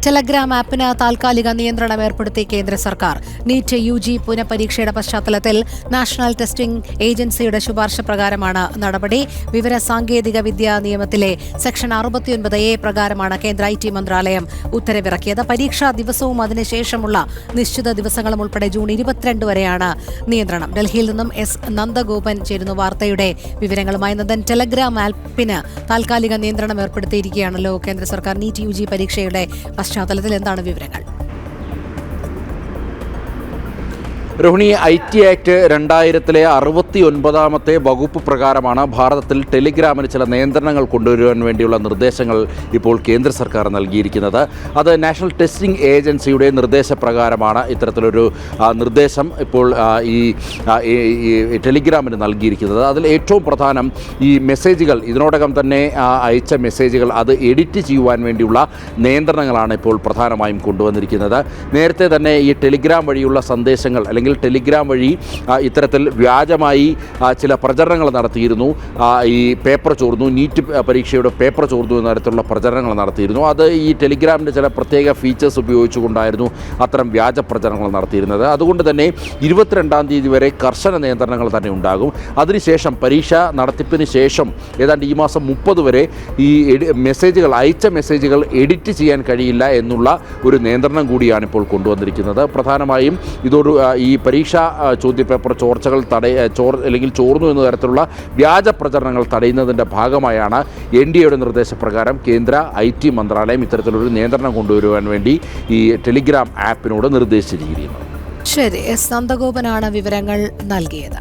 Telegram ആപ്പിന് താൽക്കാലിക നിയന്ത്രണം ഏർപ്പെടുത്തി കേന്ദ്ര സർക്കാർ. നീറ്റ് UG പുനഃപരീക്ഷയുടെ പശ്ചാത്തലത്തിൽ നാഷണൽ ടെസ്റ്റിംഗ് ഏജൻസിയുടെ ശുപാർശ പ്രകാരമാണ് നടപടി. വിവര സാങ്കേതിക വിദ്യാ നിയമത്തിലെ സെക്ഷൻ 69A പ്രകാരമാണ് കേന്ദ്ര IT മന്ത്രാലയം ഉത്തരവിറക്കിയത്. പരീക്ഷാ ദിവസവും അതിനുശേഷമുള്ള നിശ്ചിത ദിവസങ്ങളും ഉൾപ്പെടെ ജൂൺ 22 വരെയാണ് നിയന്ത്രണം. ഡൽഹിയിൽ നിന്നും S. നന്ദഗോപൻ ചേരുന്നു വാർത്തയുടെ വിവരങ്ങളുമായി. നന്ദൻ, ടെലഗ്രാം ആപ്പിന് താൽക്കാലിക നിയന്ത്രണം ഏർപ്പെടുത്തിയിരിക്കുകയാണല്ലോ കേന്ദ്ര സർക്കാർ. നീറ്റ് UG പരീക്ഷയുടെ പശ്ചാത്തലത്തിൽ എന്താണ് വിവരങ്ങൾ? രോഹിണി, IT ആക്ട് 2000-ലെ 69ാമത്തെ വകുപ്പ് പ്രകാരമാണ് ഭാരതത്തിൽ ടെലിഗ്രാമിന് ചില നിയന്ത്രണങ്ങൾ കൊണ്ടുവരുവാൻ വേണ്ടിയുള്ള നിർദ്ദേശങ്ങൾ ഇപ്പോൾ കേന്ദ്ര സർക്കാർ നൽകിയിരിക്കുന്നത്. അത് നാഷണൽ ടെസ്റ്റിംഗ് ഏജൻസിയുടെ നിർദ്ദേശപ്രകാരമാണ് ഇത്തരത്തിലൊരു നിർദ്ദേശം ഇപ്പോൾ ഈ ടെലിഗ്രാമിന് നൽകിയിരിക്കുന്നത്. അതിൽ ഏറ്റവും പ്രധാനം ഈ മെസ്സേജുകൾ, ഇതിനോടകം തന്നെ അയച്ച മെസ്സേജുകൾ അത് എഡിറ്റ് ചെയ്യുവാൻ വേണ്ടിയുള്ള നിയന്ത്രണങ്ങളാണ് ഇപ്പോൾ പ്രധാനമായും കൊണ്ടുവന്നിരിക്കുന്നത്. നേരത്തെ തന്നെ ഈ ടെലിഗ്രാം വഴിയുള്ള സന്ദേശങ്ങൾ അല്ലെങ്കിൽ ടെലിഗ്രാം വഴി ഇത്തരത്തിൽ വ്യാജമായി ചില പ്രചരണങ്ങൾ നടത്തിയിരുന്നു. ഈ പേപ്പർ ചോർന്നു, നീറ്റ് പരീക്ഷയുടെ പേപ്പർ ചോർന്നു എന്ന തരത്തിലുള്ള പ്രചരണങ്ങൾ നടത്തിയിരുന്നു. അത് ഈ ടെലിഗ്രാമിൻ്റെ ചില പ്രത്യേക ഫീച്ചേഴ്സ് ഉപയോഗിച്ചുകൊണ്ടായിരുന്നു അത്തരം വ്യാജ പ്രചരണങ്ങൾ നടത്തിയിരുന്നത്. അതുകൊണ്ട് തന്നെ 22-ാം തീയതി വരെ കർശന നിയന്ത്രണങ്ങൾ തന്നെ ഉണ്ടാകും. അതിനുശേഷം പരീക്ഷ നടത്തിപ്പിന് ശേഷം ഏതാണ്ട് ഈ മാസം 30 വരെ ഈ മെസ്സേജുകൾ, അയച്ച മെസ്സേജുകൾ എഡിറ്റ് ചെയ്യാൻ കഴിയില്ല എന്നുള്ള ഒരു നിയന്ത്രണം കൂടിയാണ് ഇപ്പോൾ കൊണ്ടുവന്നിരിക്കുന്നത്. പ്രധാനമായും ഇതൊരു ഈ പരീക്ഷാ ചോദ്യപേപ്പർ ചോർച്ചകൾ അല്ലെങ്കിൽ ചോർന്നു എന്ന തരത്തിലുള്ള വ്യാജ പ്രചരണങ്ങൾ തടയുന്നതിൻ്റെ ഭാഗമായാണ് NDAയുടെ നിർദ്ദേശപ്രകാരം കേന്ദ്ര IT മന്ത്രാലയം ഇത്തരത്തിലൊരു നിയന്ത്രണം കൊണ്ടുവരുവാൻ വേണ്ടി ഈ ടെലിഗ്രാം ആപ്പിനോട് നിർദ്ദേശിച്ചിരിക്കുന്നത്. ശരി, S. നന്ദഗോപനാണ് വിവരങ്ങൾ നൽകിയത്.